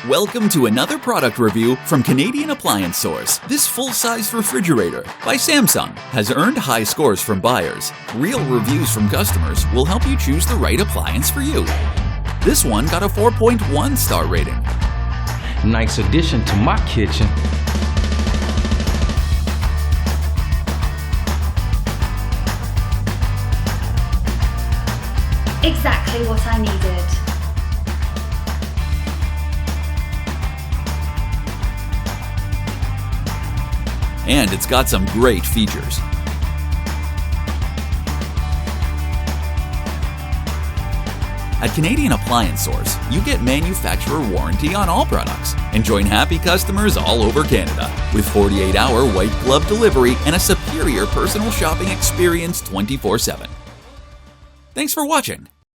Welcome to another product review from Canadian Appliance Source. This full-size refrigerator by Samsung has earned high scores from buyers. Real reviews from customers will help you choose the right appliance for you. This one got a 4.1 star rating. Nice addition to my kitchen. Exactly what I needed. And it's got some great features. At Canadian Appliance Source, you get manufacturer warranty on all products and join happy customers all over Canada with 48-hour white glove delivery and a superior personal shopping experience 24/7. Thanks for watching.